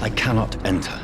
I cannot enter.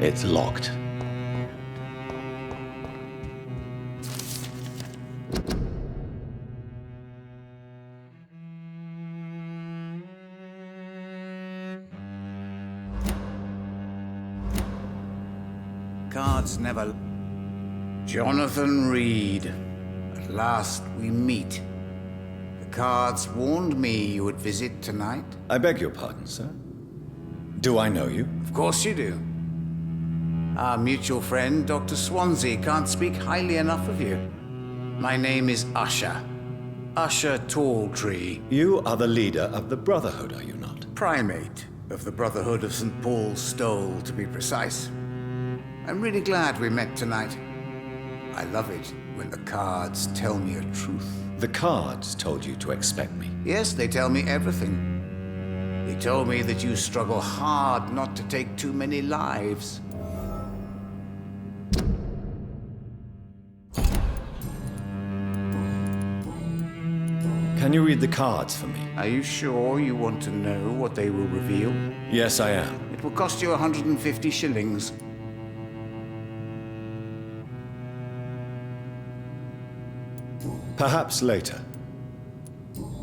It's locked. Cards never... Jonathan Reed. At last we meet. The cards warned me you would visit tonight. I beg your pardon, sir. Do I know you? Of course you do. Our mutual friend, Dr. Swansea, can't speak highly enough of you. My name is Usher. Usher Talltree. You are the leader of the Brotherhood, are you not? Primate of the Brotherhood of St. Paul's Stole, to be precise. I'm really glad we met tonight. I love it when the cards tell me a truth. The cards told you to expect me. Yes, they tell me everything. They told me that you struggle hard not to take too many lives. Can you read the cards for me? Are you sure you want to know what they will reveal? Yes, I am. It will cost you 150 shillings. Perhaps later.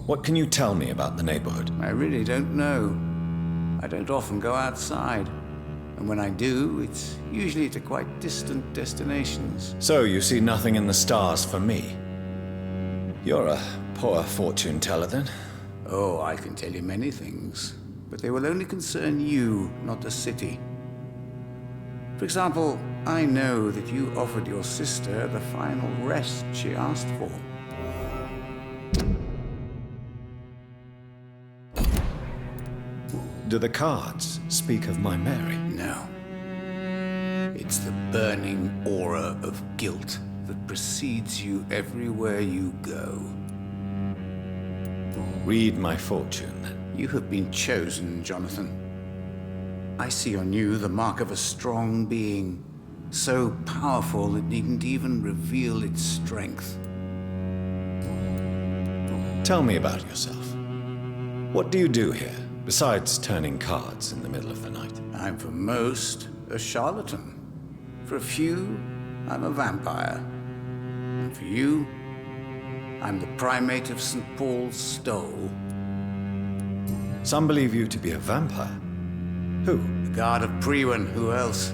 What can you tell me about the neighborhood? I really don't know. I don't often go outside. And when I do, it's usually to quite distant destinations. So you see nothing in the stars for me? You're a poor fortune teller, then? Oh, I can tell you many things, but they will only concern you, not the city. For example, I know that you offered your sister the final rest she asked for. Do the cards speak of my Mary? No. It's the burning aura of guilt that precedes you everywhere you go. Read my fortune, then. You have been chosen, Jonathan. I see on you the mark of a strong being, so powerful it needn't even reveal its strength. Tell me about yourself. What do you do here, besides turning cards in the middle of the night? I'm for most a charlatan. For a few, I'm a vampire. And for you, I'm the primate of St. Paul's Stole. Some believe you to be a vampire. Who? The guard of Priwen, who else?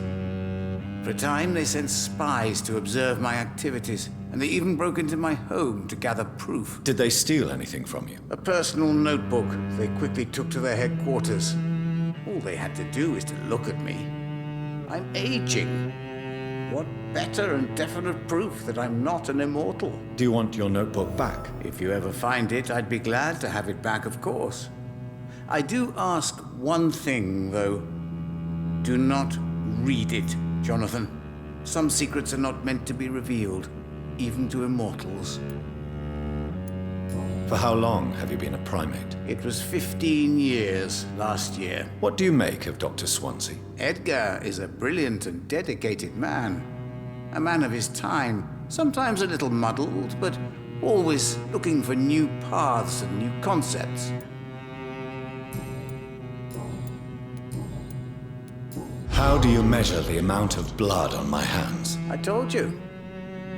For a time, they sent spies to observe my activities, and they even broke into my home to gather proof. Did they steal anything from you? A personal notebook they quickly took to their headquarters. All they had to do is to look at me. I'm aging. What better and definite proof that I'm not an immortal? Do you want your notebook back? If you ever find it, I'd be glad to have it back, of course. I do ask one thing, though. Do not read it, Jonathan. Some secrets are not meant to be revealed, even to immortals. For how long have you been a primate? It was 15 years last year. What do you make of Dr. Swansea? Edgar is a brilliant and dedicated man. A man of his time, sometimes a little muddled, but always looking for new paths and new concepts. How do you measure the amount of blood on my hands? I told you.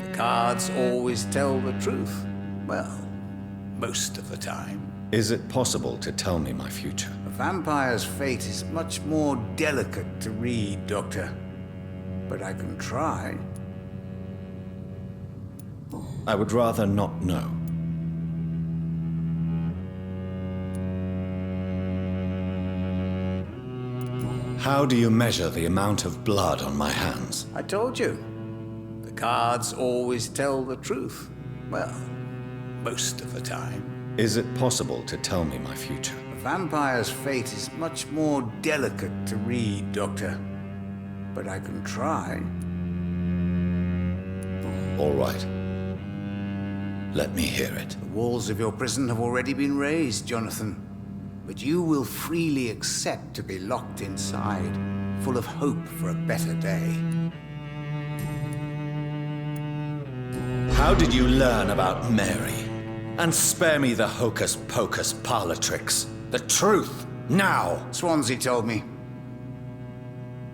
The cards always tell the truth. Well, most of the time. Is it possible to tell me my future? A vampire's fate is much more delicate to read, Doctor. But I can try. I would rather not know. How do you measure the amount of blood on my hands? I told you. The cards always tell the truth. Well, most of the time. Is it possible to tell me my future? A vampire's fate is much more delicate to read, Doctor. But I can try. All right. Let me hear it. The walls of your prison have already been raised, Jonathan. But you will freely accept to be locked inside, full of hope for a better day. How did you learn about Mary? And spare me the hocus-pocus parlor tricks. The truth, now! Swansea told me.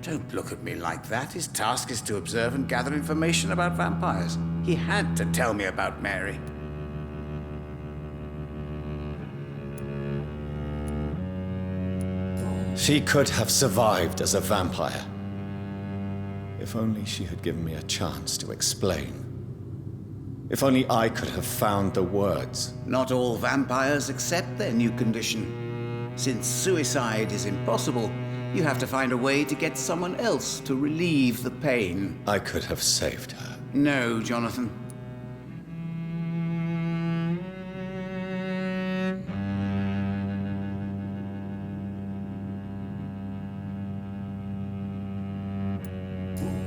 Don't look at me like that. His task is to observe and gather information about vampires. He had to tell me about Mary. She could have survived as a vampire. If only she had given me a chance to explain. If only I could have found the words. Not all vampires accept their new condition. Since suicide is impossible, you have to find a way to get someone else to relieve the pain. I could have saved her. No, Jonathan.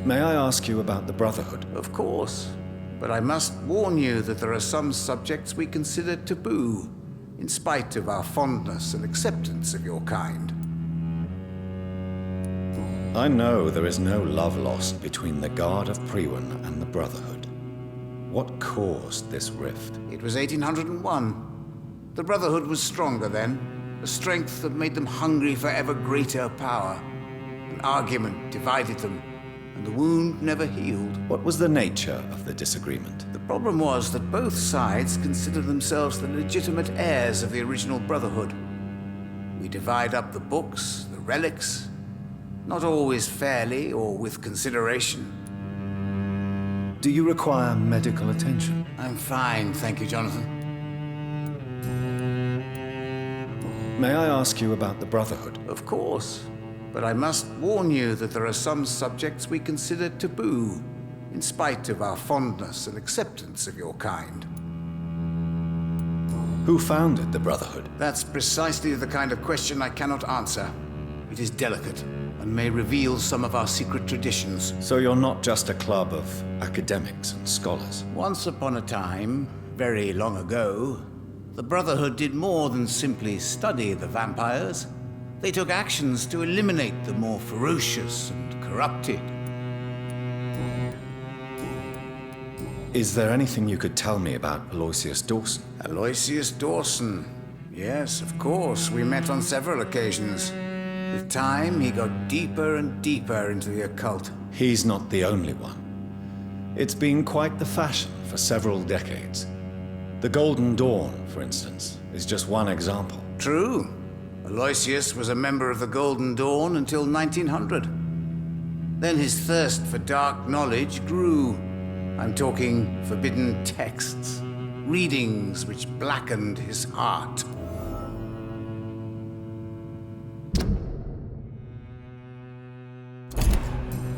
May I ask you about the Brotherhood? Of course. But I must warn you that there are some subjects we consider taboo, in spite of our fondness and acceptance of your kind. I know there is no love lost between the Guard of Priwen and the Brotherhood. What caused this rift? It was 1801. The Brotherhood was stronger then, a strength that made them hungry for ever greater power. An argument divided them, and the wound never healed. What was the nature of the disagreement? The problem was that both sides considered themselves the legitimate heirs of the original Brotherhood. We divide up the books, the relics, not always fairly or with consideration. Do you require medical attention? I'm fine, thank you, Jonathan. May I ask you about the Brotherhood? Of course. But I must warn you that there are some subjects we consider taboo, in spite of our fondness and acceptance of your kind. Who founded the Brotherhood? That's precisely the kind of question I cannot answer. It is delicate, and may reveal some of our secret traditions. So you're not just a club of academics and scholars? Once upon a time, very long ago, the Brotherhood did more than simply study the vampires. They took actions to eliminate the more ferocious and corrupted. Is there anything you could tell me about Aloysius Dawson? Aloysius Dawson. Yes, of course. We met on several occasions. With time, he got deeper and deeper into the occult. He's not the only one. It's been quite the fashion for several decades. The Golden Dawn, for instance, is just one example. True. Aloysius was a member of the Golden Dawn until 1900. Then his thirst for dark knowledge grew. I'm talking forbidden texts, readings which blackened his heart.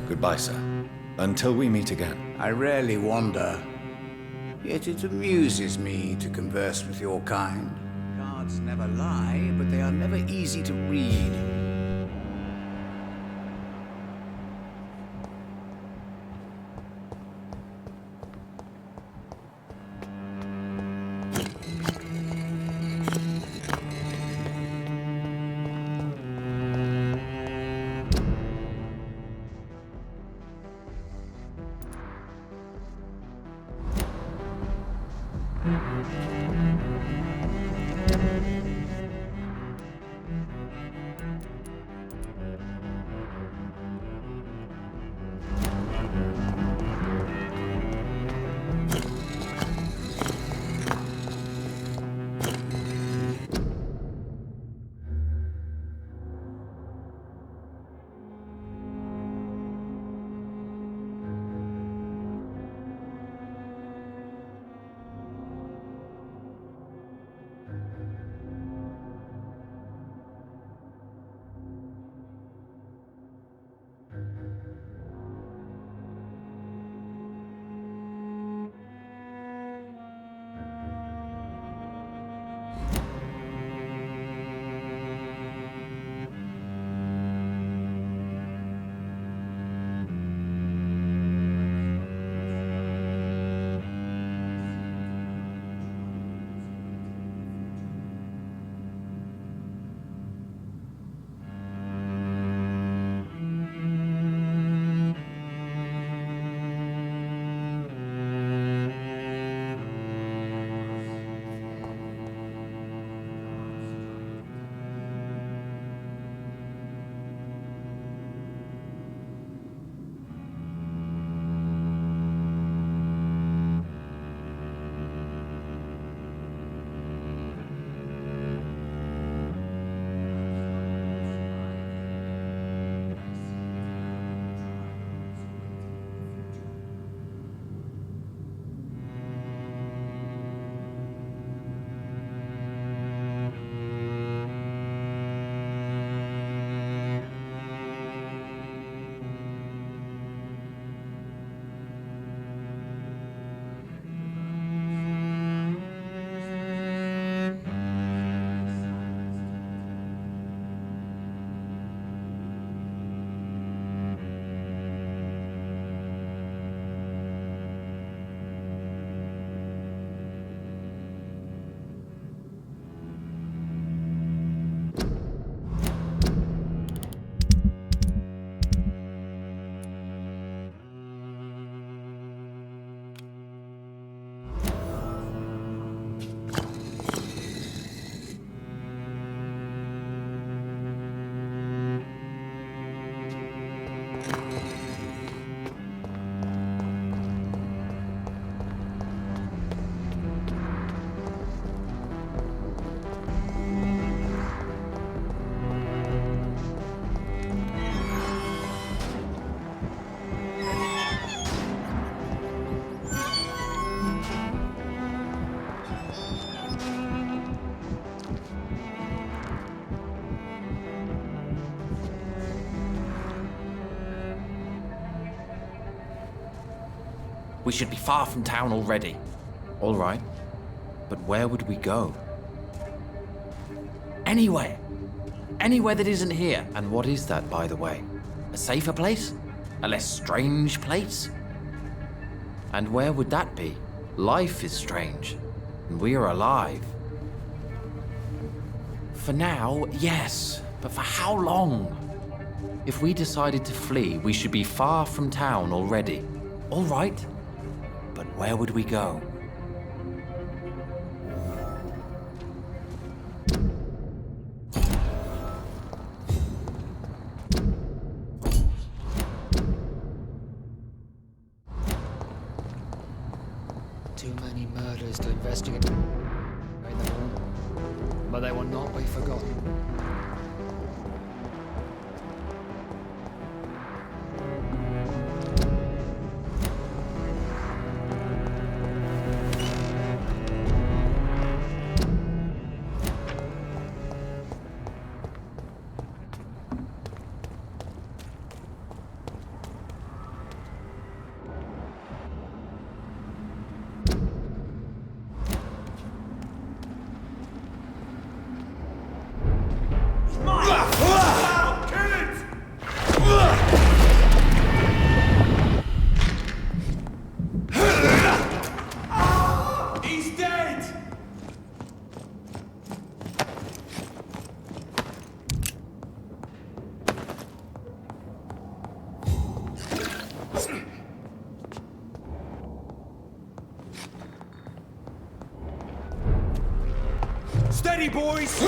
Goodbye, sir. Until we meet again. I rarely wander, yet it amuses me to converse with your kind. Cards never lie, but they are never easy to read. We should be far from town already. All right, but where would we go? Anywhere. Anywhere that isn't here. And what is that, by the way? A safer place? A less strange place? And where would that be? Life is strange, and we are alive. For now, yes, but for how long? If we decided to flee, we should be far from town already. All right, but where would we go? Too many murders to investigate in the world, but they will not be forgotten. Steady, boys!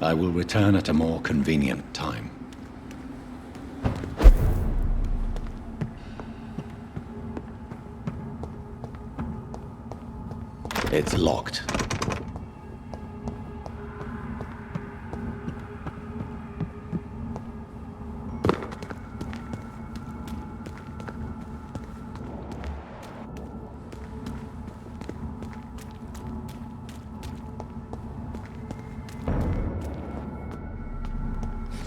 I will return at a more convenient time. It's locked.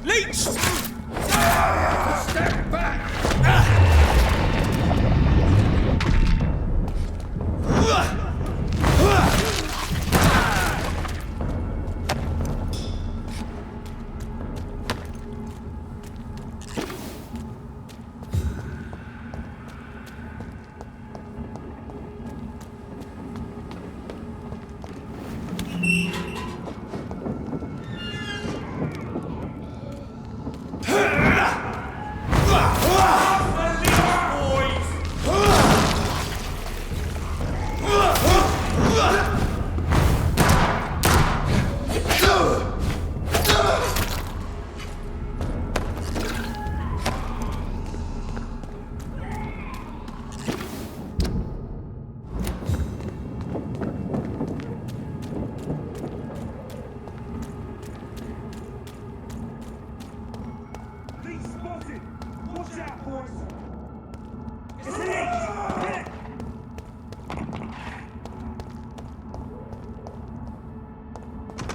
Leech! Step back!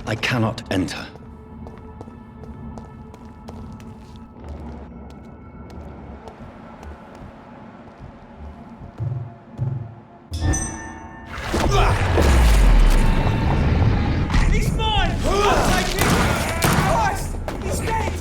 I cannot enter. He's mine! I'll take him! Christ! He's dead!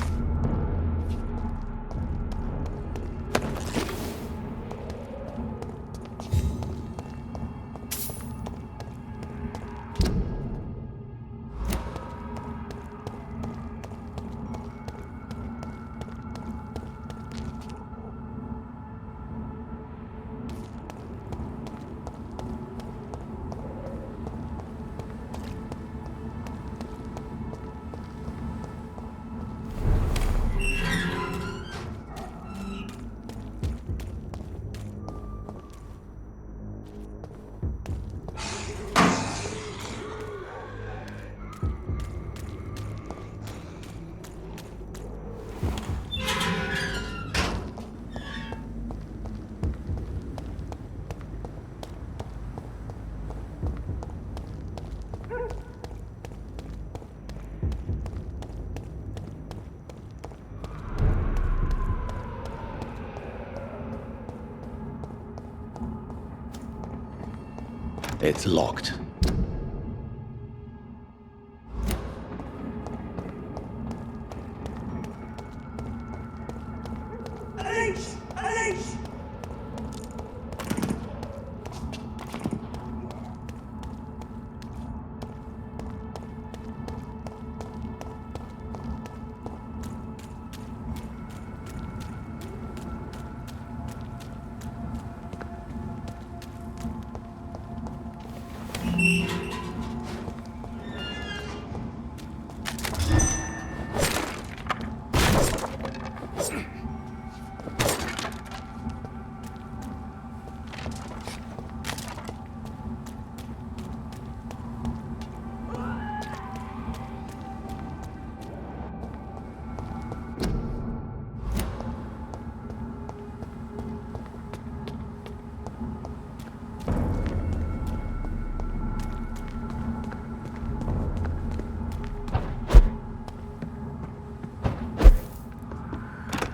It's locked.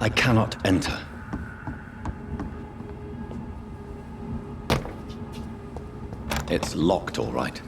I cannot enter. It's locked, all right.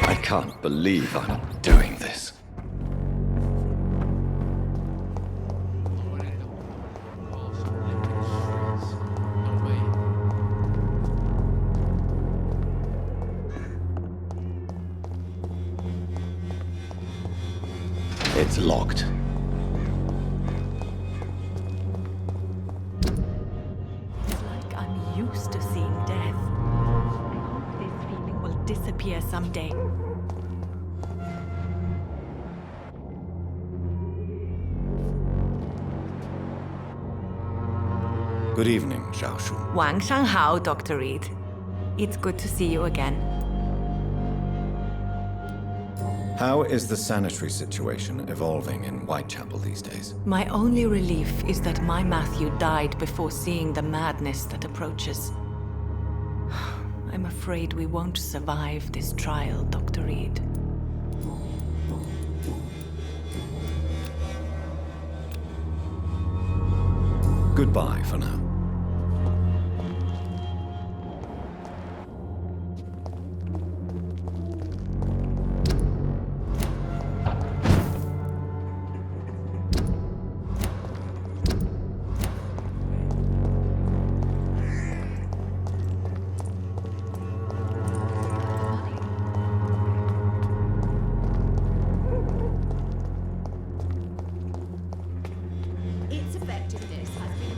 I can't believe I'm doing this. It's locked. It's like I'm used to seeing death. I hope this feeling will disappear someday. Good evening, Xiaoshu. 晚上好, Dr. Reed. It's good to see you again. How is the sanitary situation evolving in Whitechapel these days? My only relief is that my Matthew died before seeing the madness that approaches. I'm afraid we won't survive this trial, Dr. Reed. Goodbye for now. Its effectiveness has been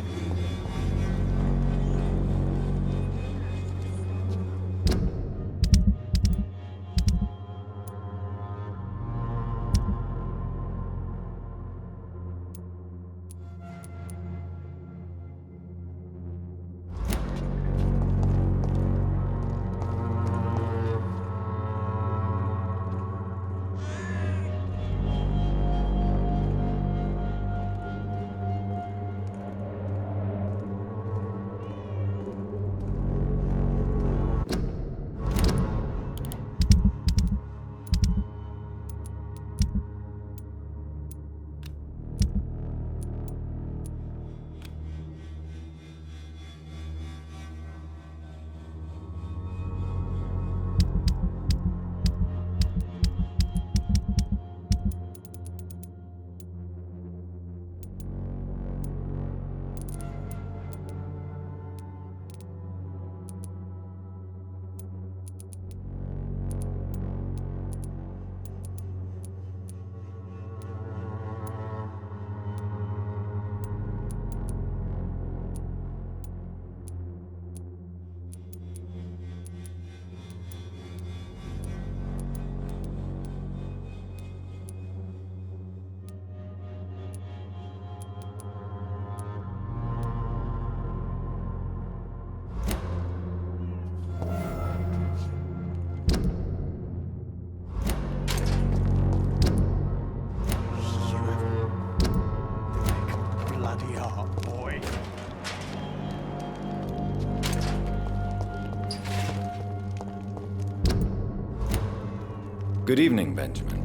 Good evening, Benjamin.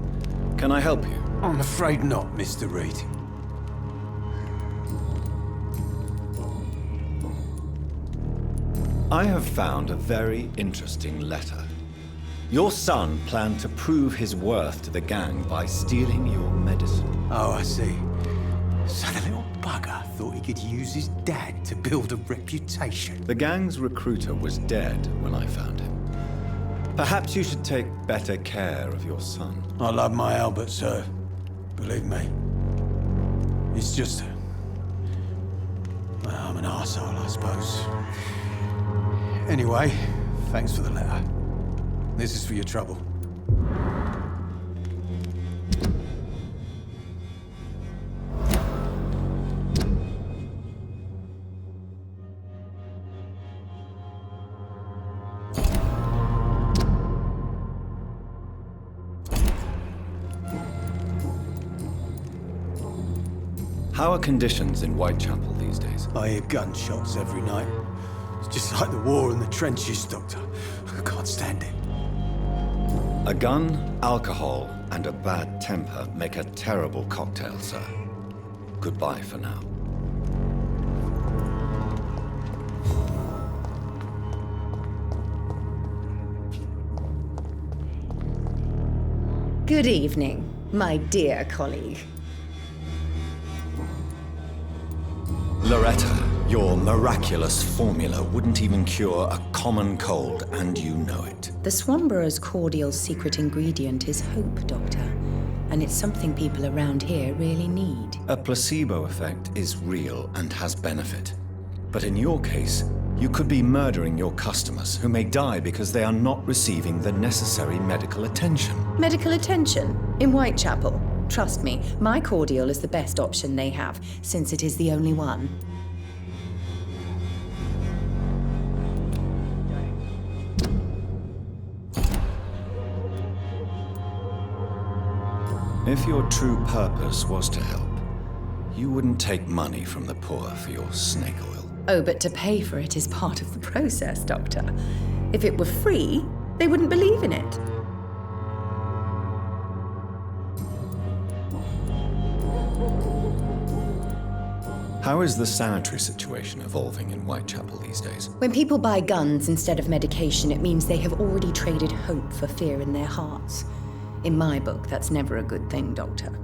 Can I help you? I'm afraid not, Mr. Reed. I have found a very interesting letter. Your son planned to prove his worth to the gang by stealing your medicine. Oh, I see. So the little bugger thought he could use his dad to build a reputation. The gang's recruiter was dead when I found him. Perhaps you should take better care of your son. I love my Albert, sir. Believe me. It's just... well, I'm an arsehole, I suppose. Anyway, thanks for the letter. This is for your trouble. How are conditions in Whitechapel these days? I hear gunshots every night. It's just like the war in the trenches, Doctor. I can't stand it. A gun, alcohol, and a bad temper make a terrible cocktail, sir. Goodbye for now. Good evening, my dear colleague. Loretta, your miraculous formula wouldn't even cure a common cold, and you know it. The Swanborough's cordial secret ingredient is hope, Doctor. And it's something people around here really need. A placebo effect is real and has benefit. But in your case, you could be murdering your customers who may die because they are not receiving the necessary medical attention. Medical attention? In Whitechapel? Trust me, my cordial is the best option they have, since it is the only one. If your true purpose was to help, you wouldn't take money from the poor for your snake oil. Oh, but to pay for it is part of the process, Doctor. If it were free, they wouldn't believe in it. How is the sanitary situation evolving in Whitechapel these days? When people buy guns instead of medication, it means they have already traded hope for fear in their hearts. In my book, that's never a good thing, Doctor.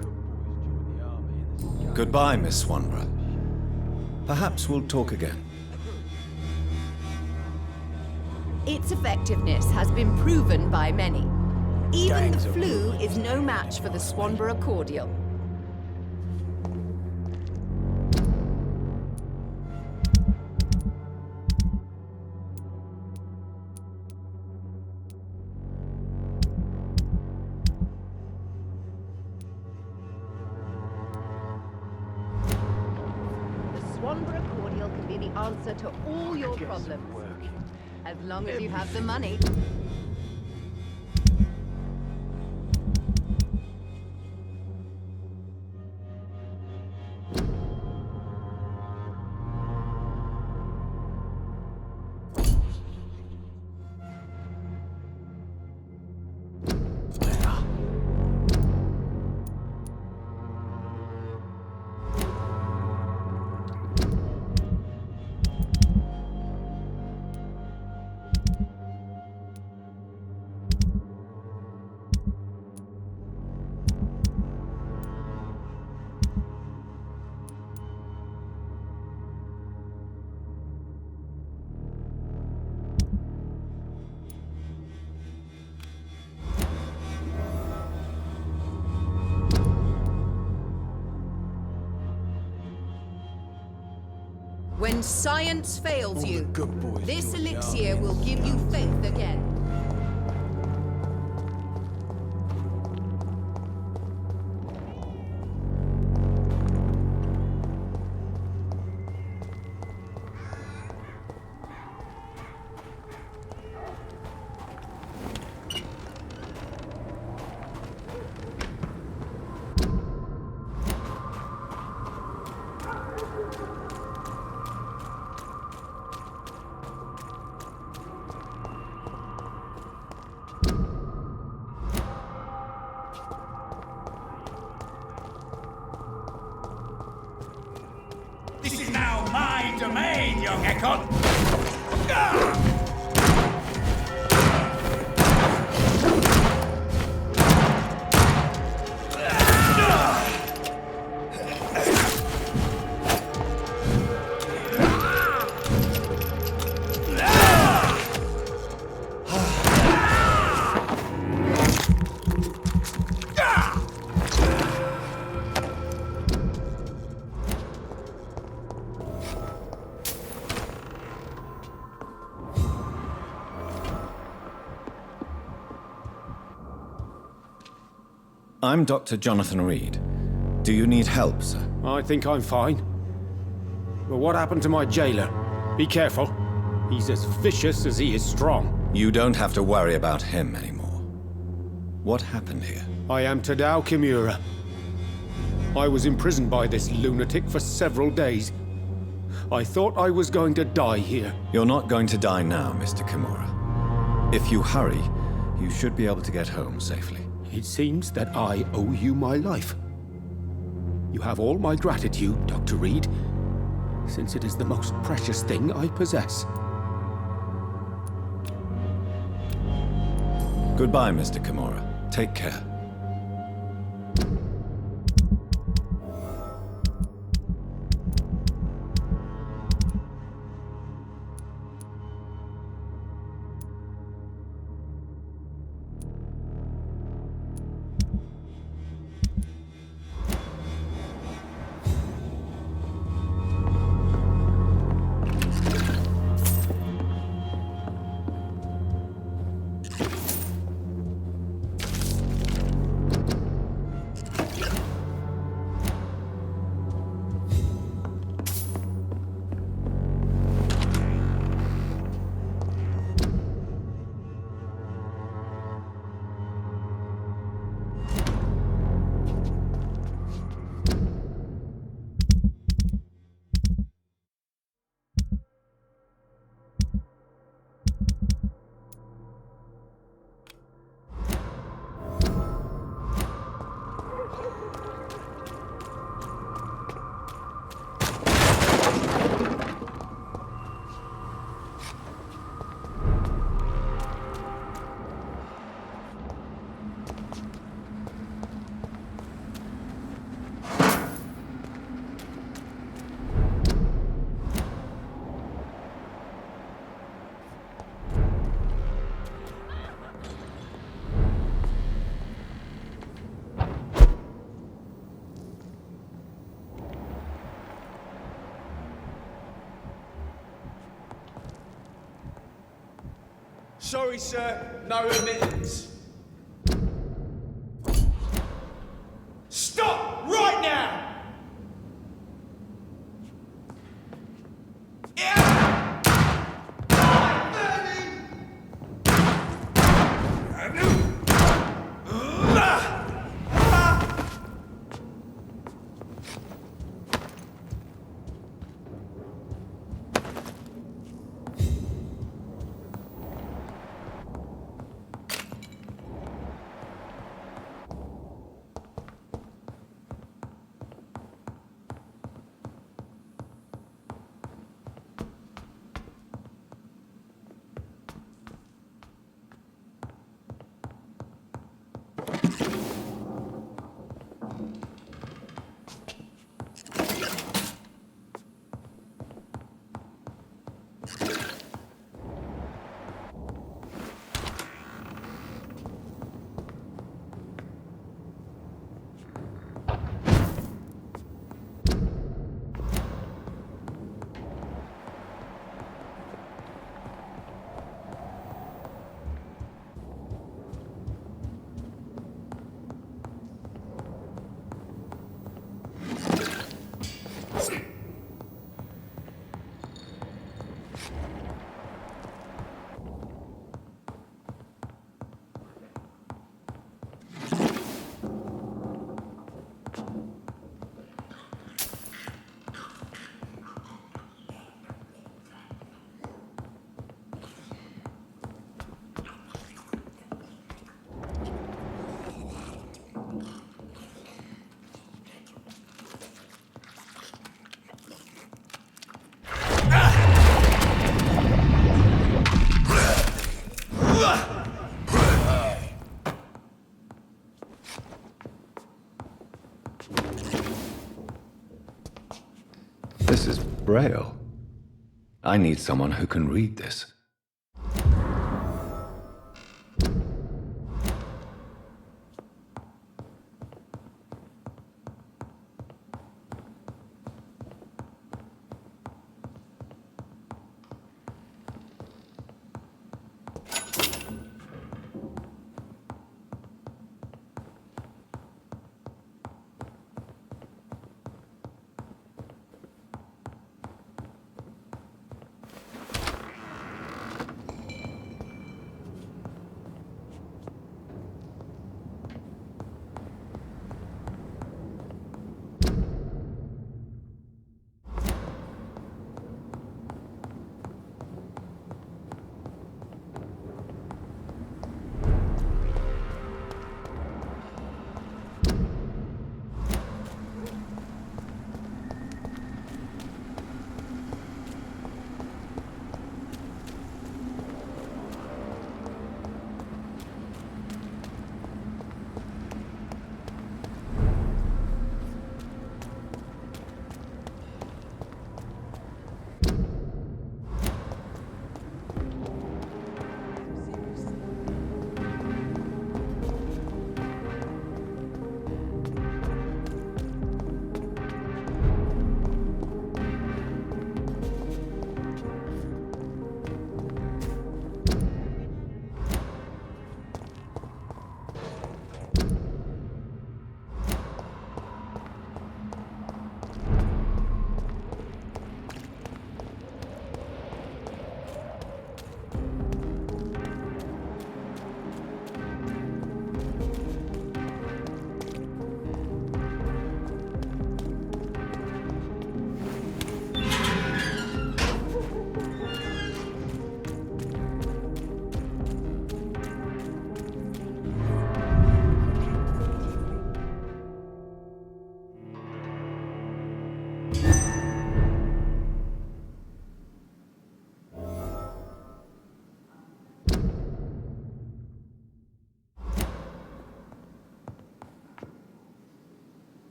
Goodbye, Miss Swanborough. Perhaps we'll talk again. Its effectiveness has been proven by many. Even the flu is no match for the Swanborough cordial. Swanborough cordial can be the answer to all your problems. As long as you have the money. When science fails you, this elixir will give you faith again. This is now my domain, young Ekon! I'm Dr. Jonathan Reed. Do you need help, sir? I think I'm fine. But what happened to my jailer? Be careful. He's as vicious as he is strong. You don't have to worry about him anymore. What happened here? I am Tadao Kimura. I was imprisoned by this lunatic for several days. I thought I was going to die here. You're not going to die now, Mr. Kimura. If you hurry, you should be able to get home safely. It seems that I owe you my life. You have all my gratitude, Dr. Reed, since it is the most precious thing I possess. Goodbye, Mr. Kimura. Take care. Sorry, sir, no admittance. Stop right now! This is Braille. I need someone who can read this.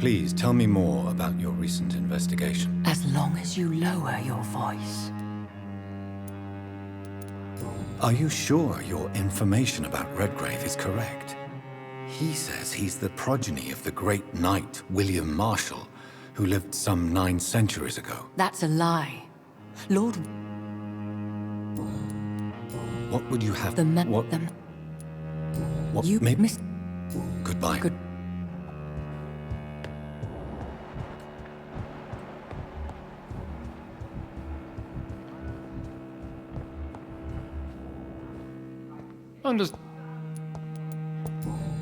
Please tell me more about your recent investigation. As long as you lower your voice. Are you sure your information about Redgrave is correct? He says he's the progeny of the great knight William Marshall, who lived some 9 centuries ago. That's a lie. Lord... What would you have... What You may... miss... Goodbye. Good...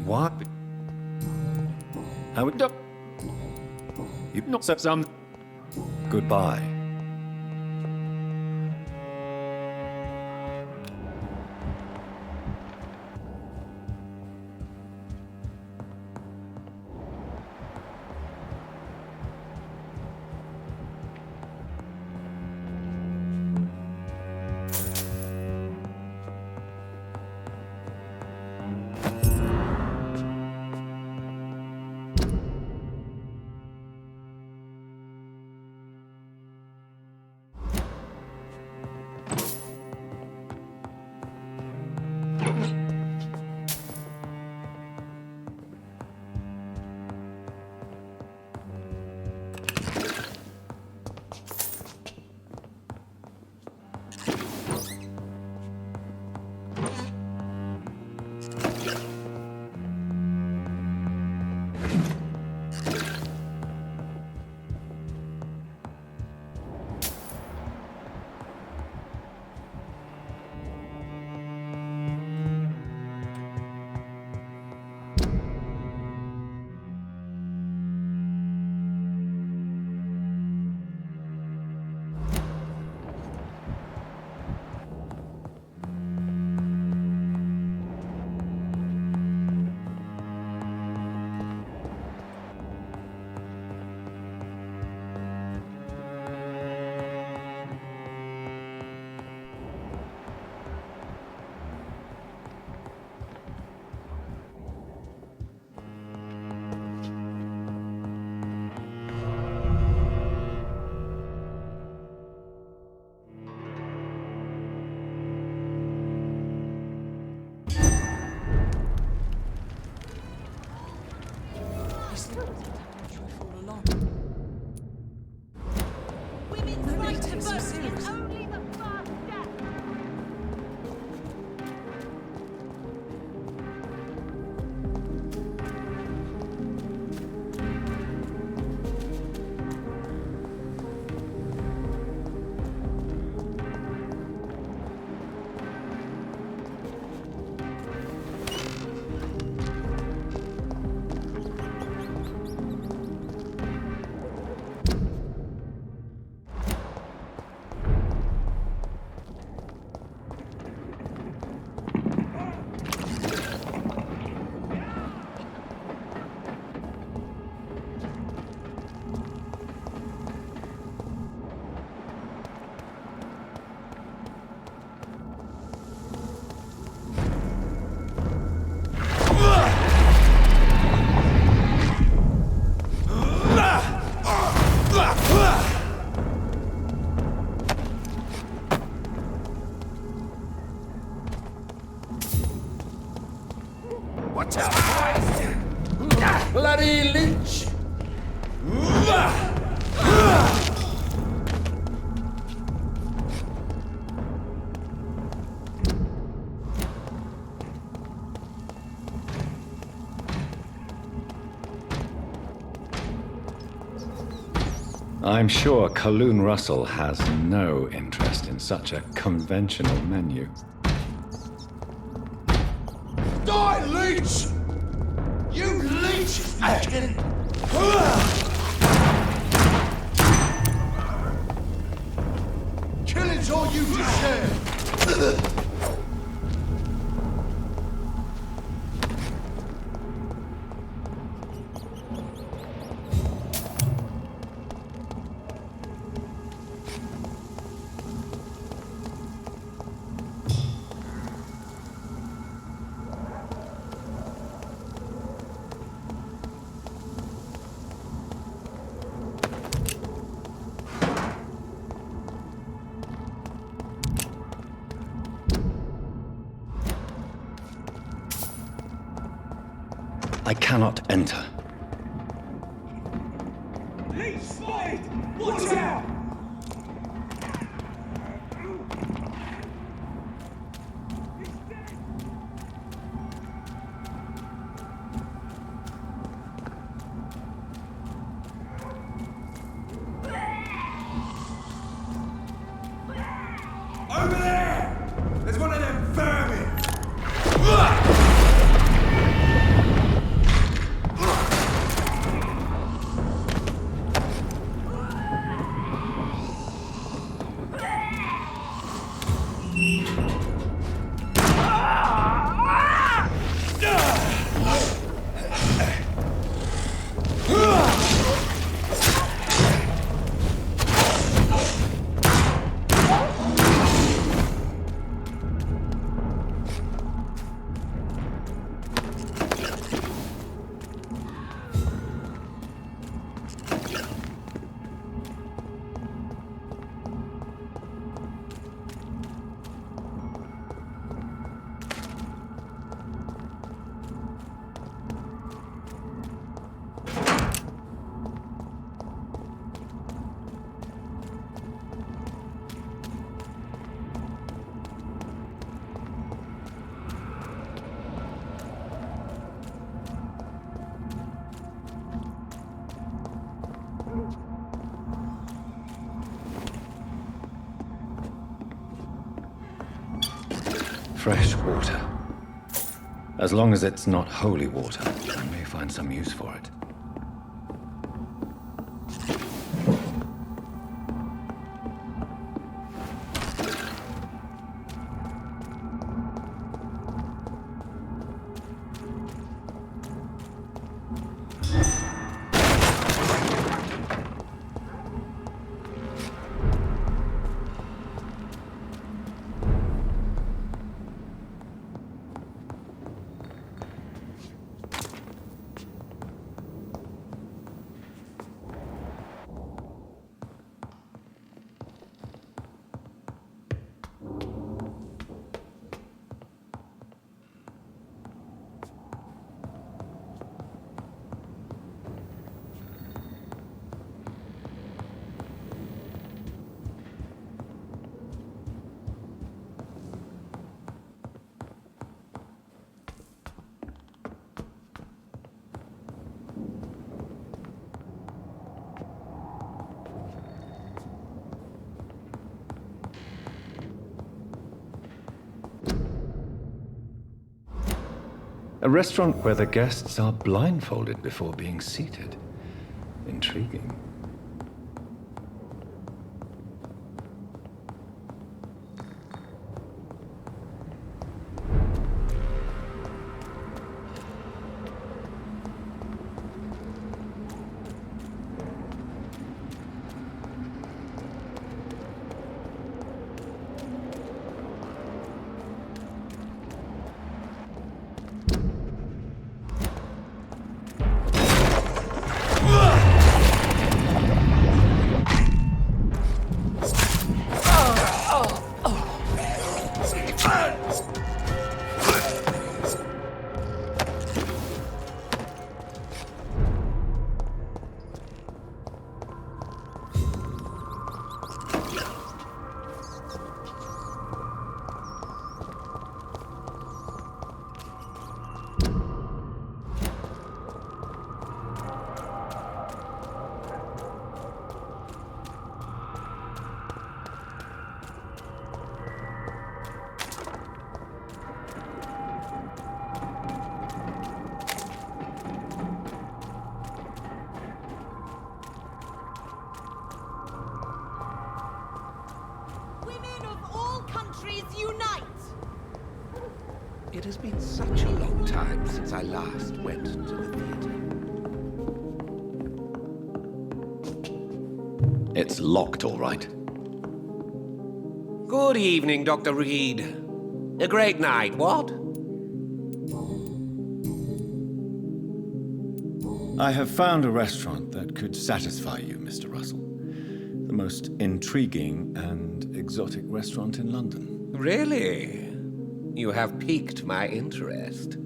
What? How would... You... Not some... Goodbye. Bloody leech! I'm sure Kaloon Russell has no interest in such a conventional menu. Die, leech! You leech! I cannot enter. He's spotted! Watch out! Over there! There's one of them vermin! Fresh water. As long as it's not holy water, I may find some use for it. A restaurant where the guests are blindfolded before being seated. Intriguing. It has been such a long time since I last went to the theatre. It's locked, all right. Good evening, Dr. Reed. A great night, what? I have found a restaurant that could satisfy you, Mr. Russell. The most intriguing and exotic restaurant in London. Really? You have piqued my interest.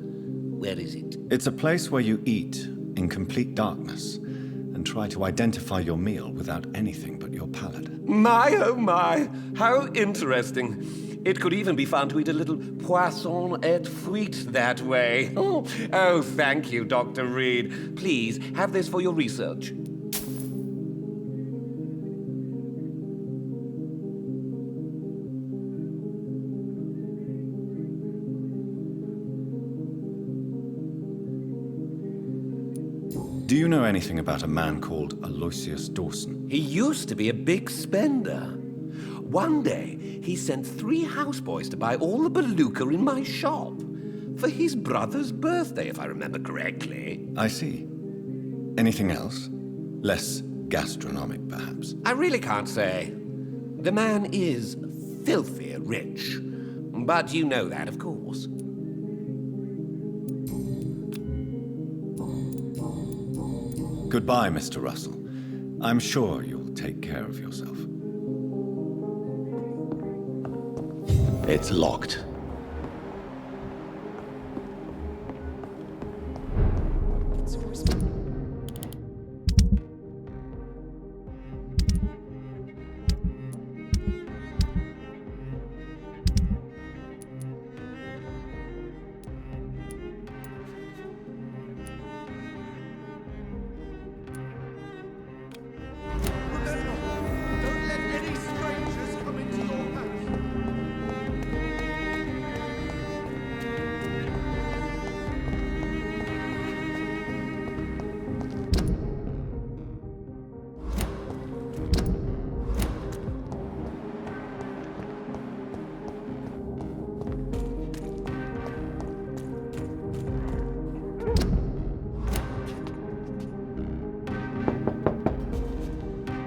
Where is it? It's a place where you eat in complete darkness and try to identify your meal without anything but your palate. My, oh my, how interesting. It could even be fun to eat a little poisson et fruit that way. Oh, thank you, Dr. Reed. Please, have this for your research. Do you know anything about a man called Aloysius Dawson? He used to be a big spender. One day, he sent 3 houseboys to buy all the beluga in my shop. For his brother's birthday, if I remember correctly. I see. Anything else? Less gastronomic, perhaps? I really can't say. The man is filthy rich. But you know that, of course. Goodbye, Mr. Russell. I'm sure you'll take care of yourself. It's locked.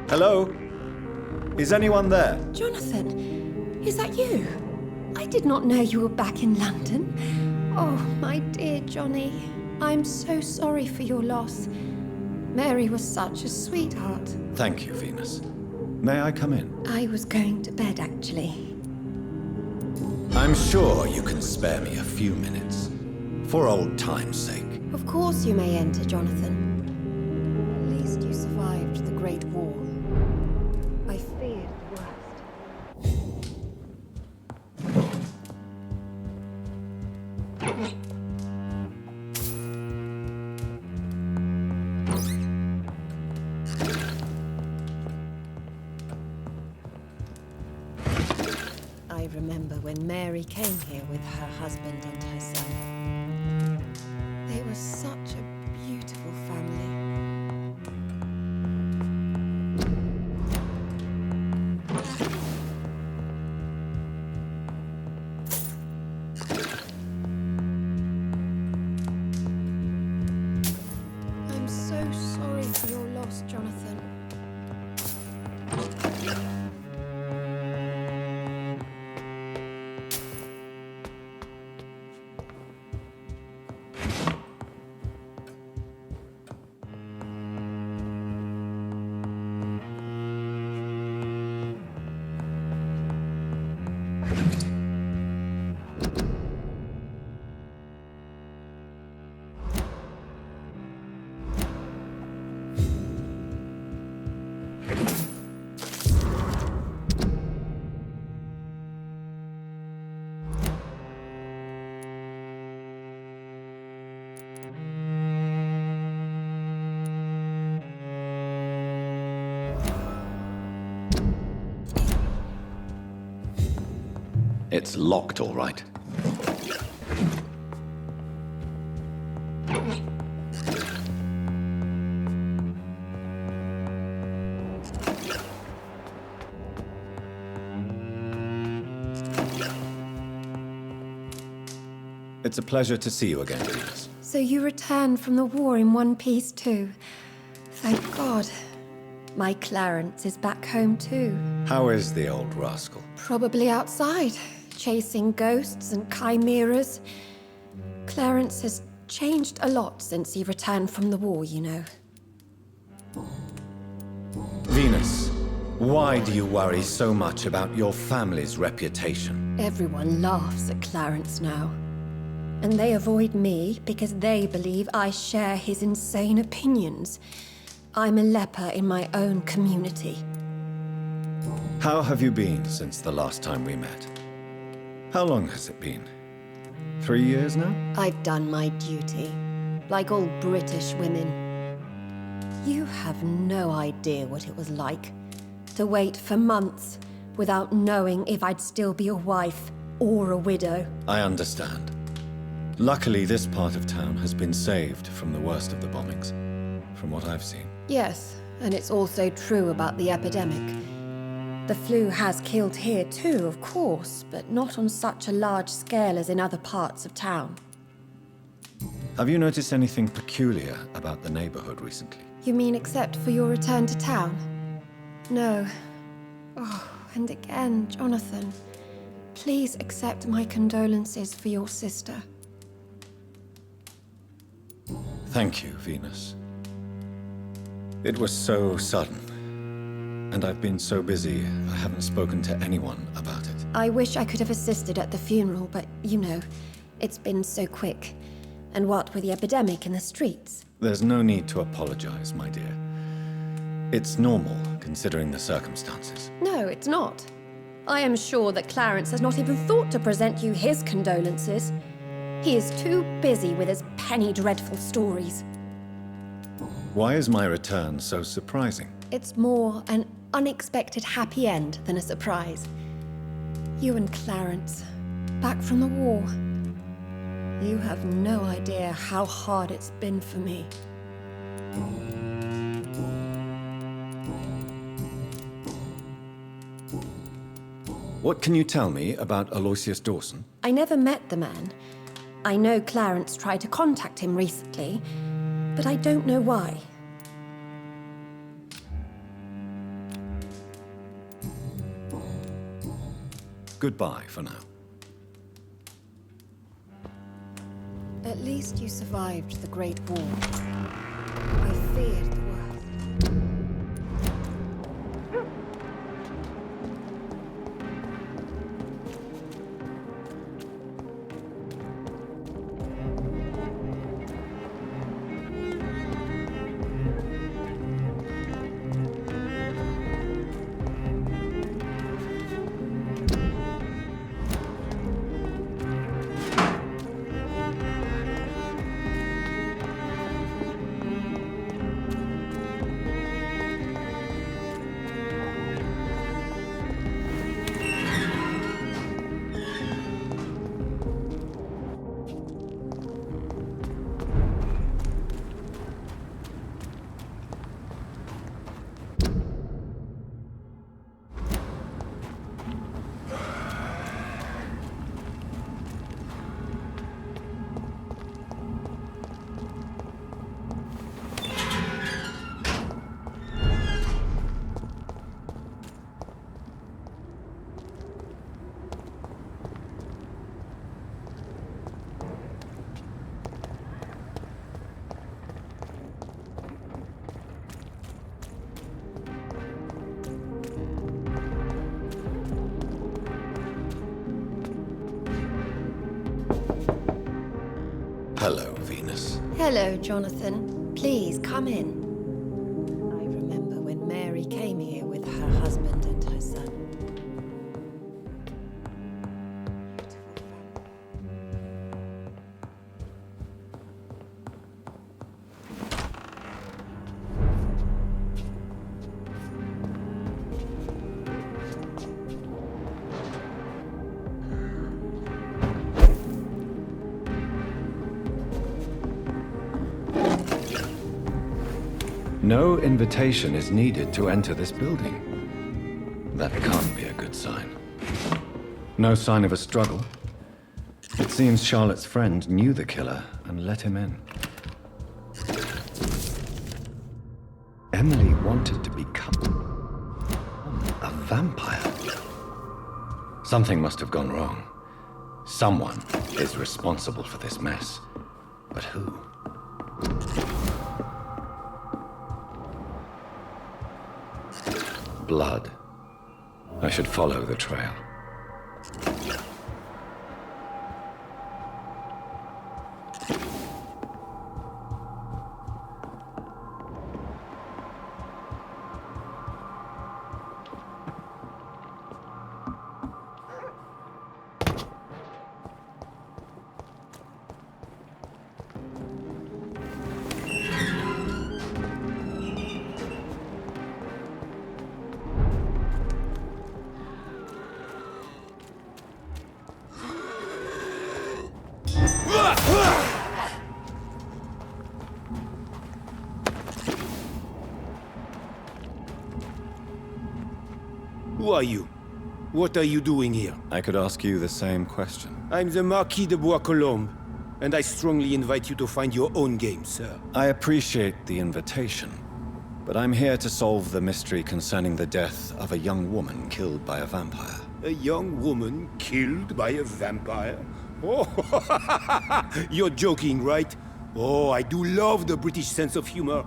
Hello? Is anyone there? Jonathan, is that you? I did not know you were back in London. Oh, my dear Johnny, I'm so sorry for your loss. Mary was such a sweetheart. Thank you, Venus. May I come in? I was going to bed, actually. I'm sure you can spare me a few minutes. For old time's sake. Of course you may enter, Jonathan. At least you survived the Great War. I feared the worst. I remember when Mary came here with her husband and her son. They were such a beautiful family. I'm so sorry for your loss, Jonathan. It's locked, all right. It's a pleasure to see you again, Venus. So you returned from the war in one piece too. Thank God. My Clarence is back home too. How is the old rascal? Probably outside, chasing ghosts and chimeras. Clarence has changed a lot since he returned from the war, you know. Venus, why do you worry so much about your family's reputation? Everyone laughs at Clarence now. And they avoid me because they believe I share his insane opinions. I'm a leper in my own community. How have you been since the last time we met? How long has it been? 3 years now? I've done my duty, like all British women. You have no idea what it was like to wait for months without knowing if I'd still be a wife or a widow. I understand. Luckily, this part of town has been saved from the worst of the bombings, from what I've seen. Yes, and it's also true about the epidemic. The flu has killed here too, of course, but not on such a large scale as in other parts of town. Have you noticed anything peculiar about the neighborhood recently? You mean except for your return to town? No. Oh, and again, Jonathan, please accept my condolences for your sister. Thank you, Venus. It was so sudden. And I've been so busy, I haven't spoken to anyone about it. I wish I could have assisted at the funeral, but you know, it's been so quick. And what with the epidemic in the streets? There's no need to apologize, my dear. It's normal, considering the circumstances. No, it's not. I am sure that Clarence has not even thought to present you his condolences. He is too busy with his penny dreadful stories. Why is my return so surprising? It's more an unexpected happy end than a surprise. You and Clarence, back from the war. You have no idea how hard it's been for me. What can you tell me about Aloysius Dawson? I never met the man. I know Clarence tried to contact him recently, but I don't know why. Goodbye for now. At least you survived the Great War. I feared the worst. Hello, Venus. Hello, Jonathan. Please, come in. I remember when Mary came here with her husband and her son. No invitation is needed to enter this building. That can't be a good sign. No sign of a struggle. It seems Charlotte's friend knew the killer and let him in. Emily wanted to become a vampire. Something must have gone wrong. Someone is responsible for this mess. But who? Blood. I should follow the trail. Who are you? What are you doing here? I could ask you the same question. I'm the Marquis de Bois-Colombes, and I strongly invite you to find your own game, sir. I appreciate the invitation, but I'm here to solve the mystery concerning the death of a young woman killed by a vampire. A young woman killed by a vampire? Oh, you're joking, right? Oh, I do love the British sense of humor.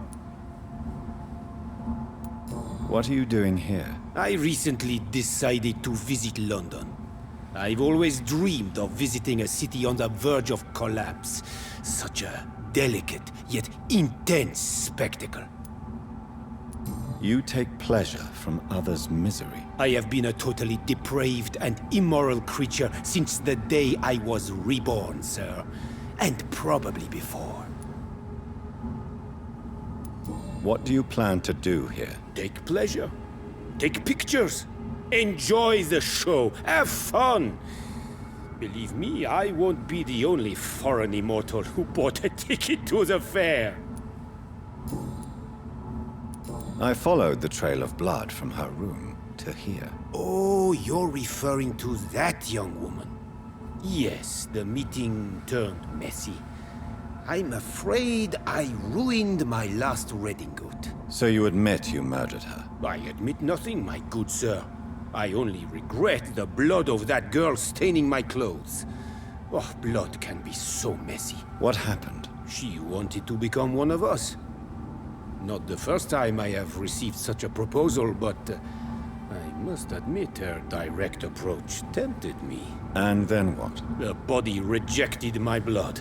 What are you doing here? I recently decided to visit London. I've always dreamed of visiting a city on the verge of collapse. Such a delicate, yet intense spectacle. You take pleasure from others' misery. I have been a totally depraved and immoral creature since the day I was reborn, sir. And probably before. What do you plan to do here? Take pleasure. Take pictures. Enjoy the show. Have fun. Believe me, I won't be the only foreign immortal who bought a ticket to the fair. I followed the trail of blood from her room to here. Oh, you're referring to that young woman. Yes, the meeting turned messy. I'm afraid I ruined my last redingote. So you admit you murdered her? I admit nothing, my good sir. I only regret the blood of that girl staining my clothes. Oh, blood can be so messy. What happened? She wanted to become one of us. Not the first time I have received such a proposal, but I must admit her direct approach tempted me. And then what? The body rejected my blood.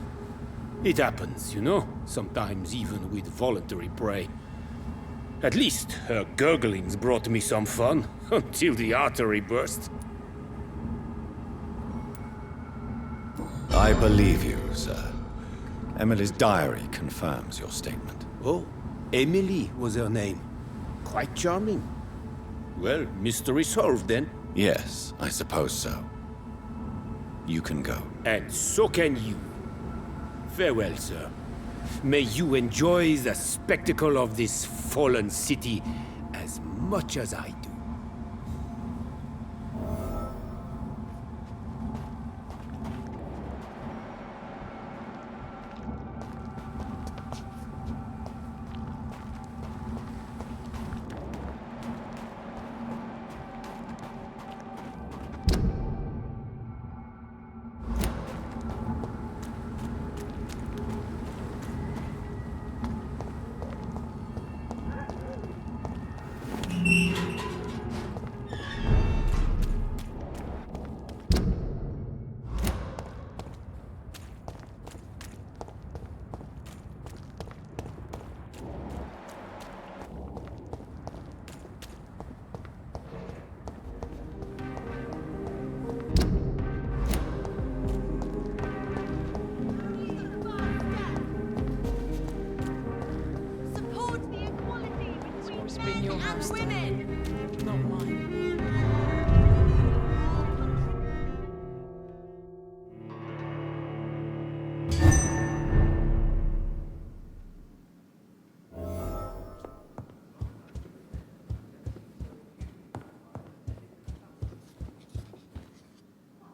It happens, you know, sometimes even with voluntary prey. At least her gurglings brought me some fun, until the artery burst. I believe you, sir. Emily's diary confirms your statement. Oh, Emily was her name. Quite charming. Well, mystery solved then. Yes, I suppose so. You can go. And so can you. Farewell, sir. May you enjoy the spectacle of this fallen city as much as I do.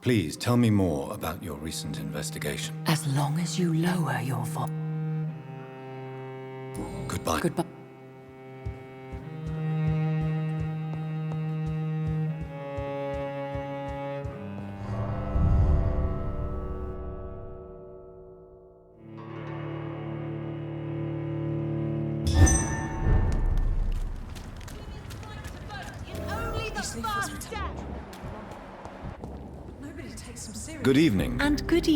Please, tell me more about your recent investigation. As long as you lower your voice. Goodbye. Goodbye. Good evening. And good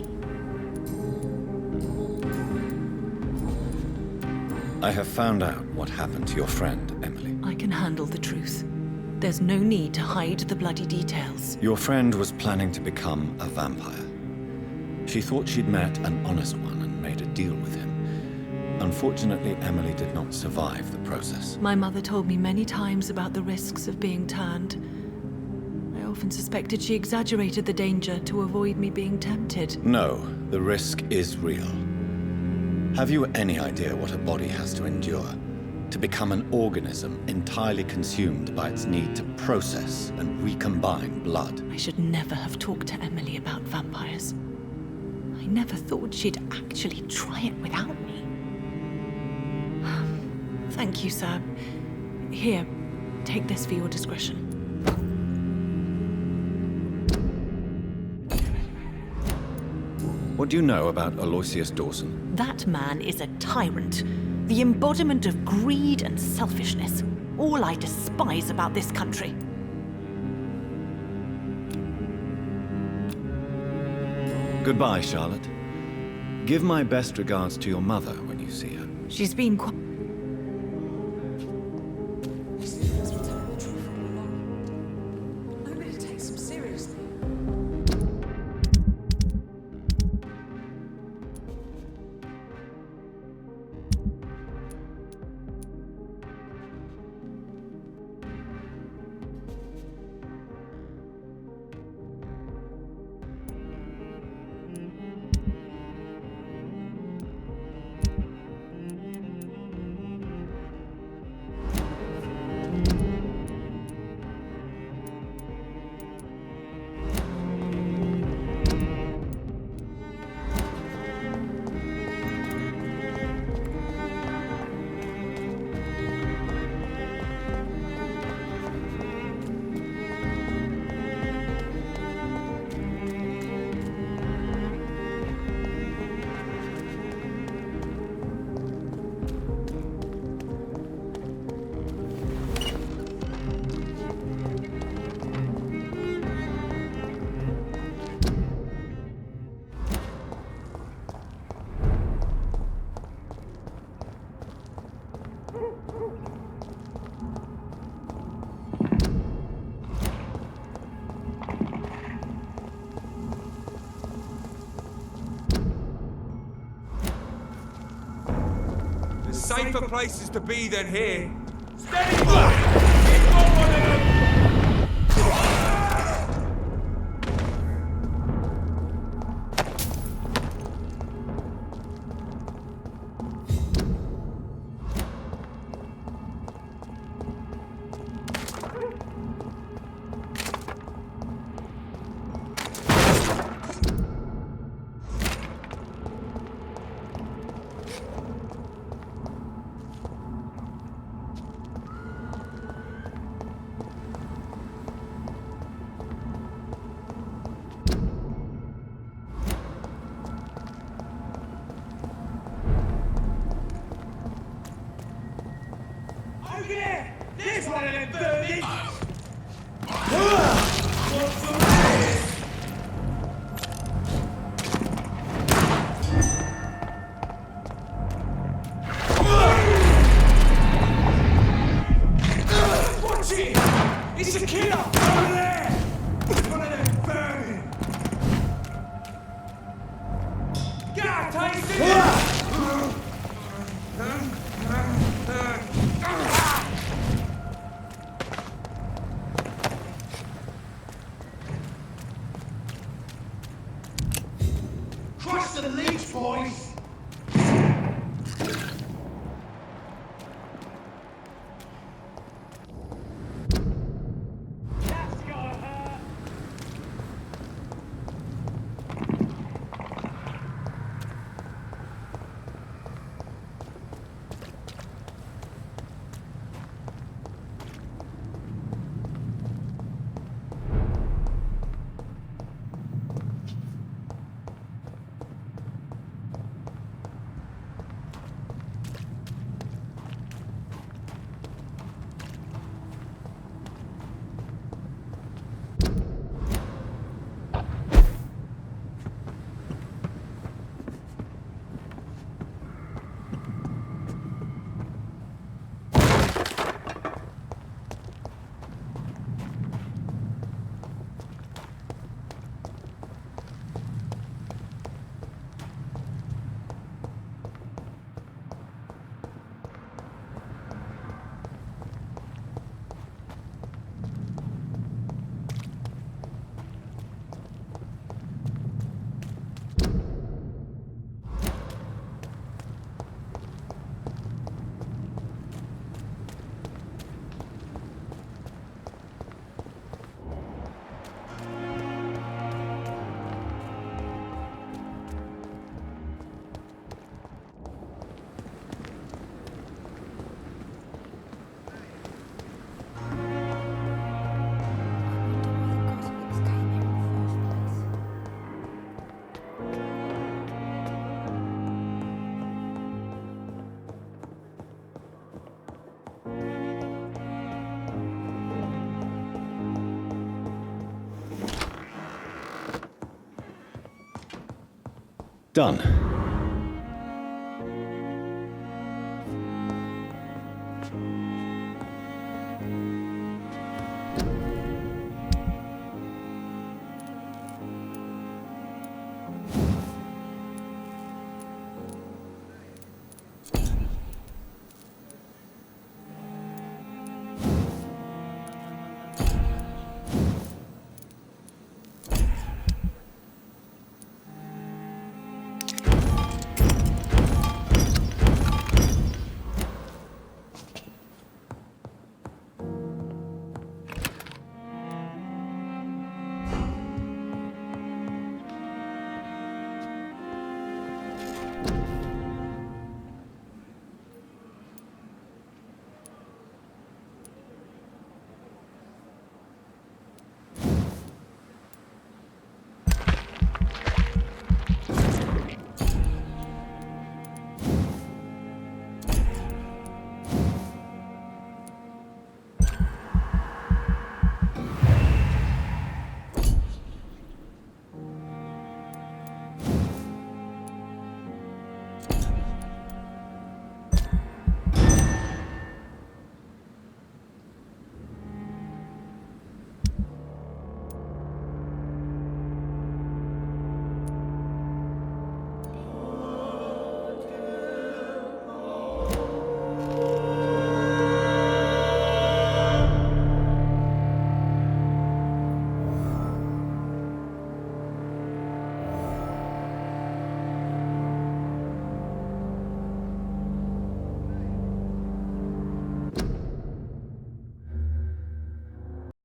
I have found out what happened to your friend, Emily. I can handle the truth. There's no need to hide the bloody details. Your friend was planning to become a vampire. She thought she'd met an honest one and made a deal with him. Unfortunately, Emily did not survive the process. My mother told me many times about the risks of being turned. I often suspected she exaggerated the danger to avoid me being tempted. No, the risk is real. Have you any idea what a body has to endure? to become an organism entirely consumed by its need to process and recombine blood. I should never have talked to Emily about vampires. I never thought she'd actually try it without me. Thank you, sir. Here, take this for your discretion. What do you know about Aloysius Dawson? That man is a tyrant. The embodiment of greed and selfishness. All I despise about this country. Goodbye, Charlotte. Give my best regards to your mother when you see her. She's been quite... I'm ready to take some seriously. Safer places to be than here. Steady fire! He's got one of them! There's one of them birdies! What's the matter? Watch it! It's a killer! Over there! It's one of them vermin! Get out, Tasty! Done.